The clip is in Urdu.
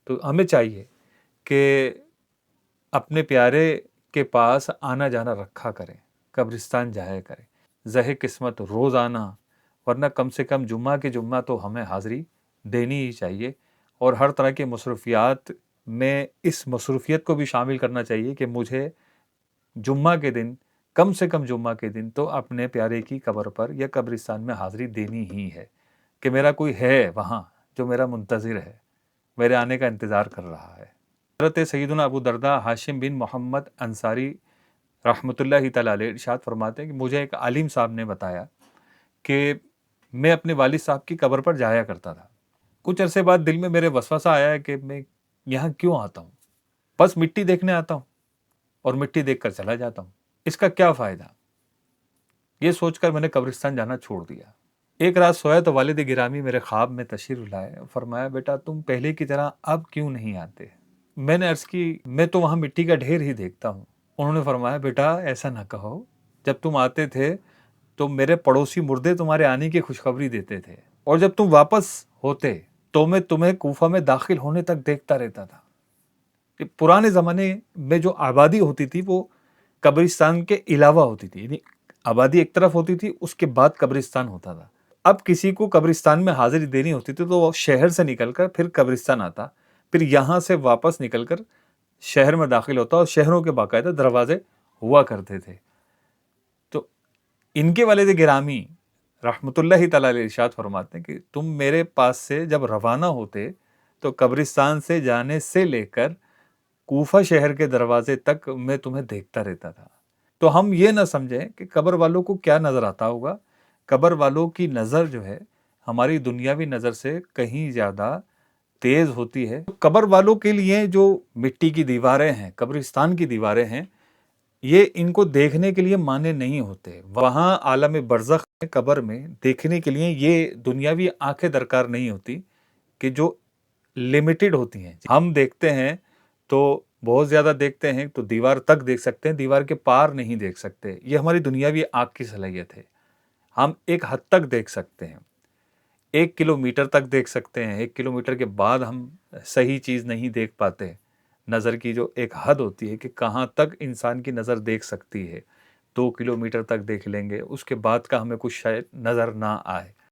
تو ہمیں چاہیے کہ اپنے پیارے کے پاس آنا جانا رکھا کریں، قبرستان جایا کریں، زہ قسمت روز آنا، ورنہ کم سے کم جمعہ کے جمعہ تو ہمیں حاضری دینی ہی چاہیے، اور ہر طرح کے مصروفیات میں اس مصروفیت کو بھی شامل کرنا چاہیے کہ مجھے جمعہ کے دن، کم سے کم جمعہ کے دن تو اپنے پیارے کی قبر پر یا قبرستان میں حاضری دینی ہی ہے، کہ میرا کوئی ہے وہاں جو میرا منتظر ہے، میرے آنے کا انتظار کر رہا ہے۔ حضرت سیدنا ابو درداء ہاشم بن محمد انصاری رحمۃ اللہ تعالی علیہ ارشاد فرماتے ہیں کہ مجھے ایک عالم صاحب نے بتایا کہ میں اپنے والد صاحب کی قبر پر جایا کرتا تھا۔ کچھ عرصے بعد دل میں میرے وسوسہ آیا ہے کہ میں یہاں کیوں آتا ہوں؟ بس مٹی دیکھنے آتا ہوں اور مٹی دیکھ کر چلا جاتا ہوں، اس کا کیا فائدہ؟ یہ سوچ کر میں نے قبرستان جانا چھوڑ دیا۔ ایک رات سویا تو والد گرامی میرے خواب میں تشریف لائے، فرمایا بیٹا تم پہلے کی طرح اب کیوں نہیں آتے؟ میں نے عرض کی میں تو وہاں مٹی کا ڈھیر ہی دیکھتا ہوں۔ انہوں نے فرمایا بیٹا ایسا نہ کہو، جب تم آتے تھے تو میرے پڑوسی مردے تمہارے آنے کی خوشخبری دیتے تھے، اور جب تم واپس ہوتے تو میں تمہیں کوفہ میں داخل ہونے تک دیکھتا رہتا تھا۔ کہ پرانے زمانے میں جو آبادی ہوتی تھی وہ قبرستان کے علاوہ ہوتی تھی، یعنی آبادی ایک طرف ہوتی تھی، اس کے بعد قبرستان ہوتا تھا۔ اب کسی کو قبرستان میں حاضری دینی ہوتی تھی تو وہ شہر سے نکل کر پھر قبرستان آتا، پھر یہاں سے واپس نکل کر شہر میں داخل ہوتا، اور شہروں کے باقاعدہ دروازے ہوا کرتے تھے۔ تو ان کے والد گرامی رحمۃ اللہ تعالی علیہ ارشاد فرماتے ہیں کہ تم میرے پاس سے جب روانہ ہوتے تو قبرستان سے جانے سے لے کر کوفہ شہر کے دروازے تک میں تمہیں دیکھتا رہتا تھا۔ تو ہم یہ نہ سمجھیں کہ قبر والوں کو کیا نظر آتا ہوگا۔ قبر والوں کی نظر جو ہے ہماری دنیاوی نظر سے کہیں زیادہ تیز ہوتی ہے۔ قبر والوں کے لیے جو مٹی کی دیواریں ہیں، قبرستان کی دیواریں ہیں، یہ ان کو دیکھنے کے لیے مانے نہیں ہوتے۔ وہاں عالم برزخ میں، قبر میں دیکھنے کے لیے یہ دنیاوی آنکھیں درکار نہیں ہوتی کہ جو لمیٹڈ ہوتی ہیں۔ ہم دیکھتے ہیں تو بہت زیادہ دیکھتے ہیں تو دیوار تک دیکھ سکتے ہیں، دیوار کے پار نہیں دیکھ سکتے۔ یہ ہماری دنیاوی آنکھ کی صلاحیت ہے۔ ہم ایک حد تک دیکھ سکتے ہیں، 1 کلومیٹر تک دیکھ سکتے ہیں، 1 کلومیٹر کے بعد ہم صحیح چیز نہیں دیکھ پاتے۔ نظر کی جو ایک حد ہوتی ہے کہ کہاں تک انسان کی نظر دیکھ سکتی ہے، 2 کلومیٹر تک دیکھ لیں گے، اس کے بعد کا ہمیں کچھ شاید نظر نہ آئے۔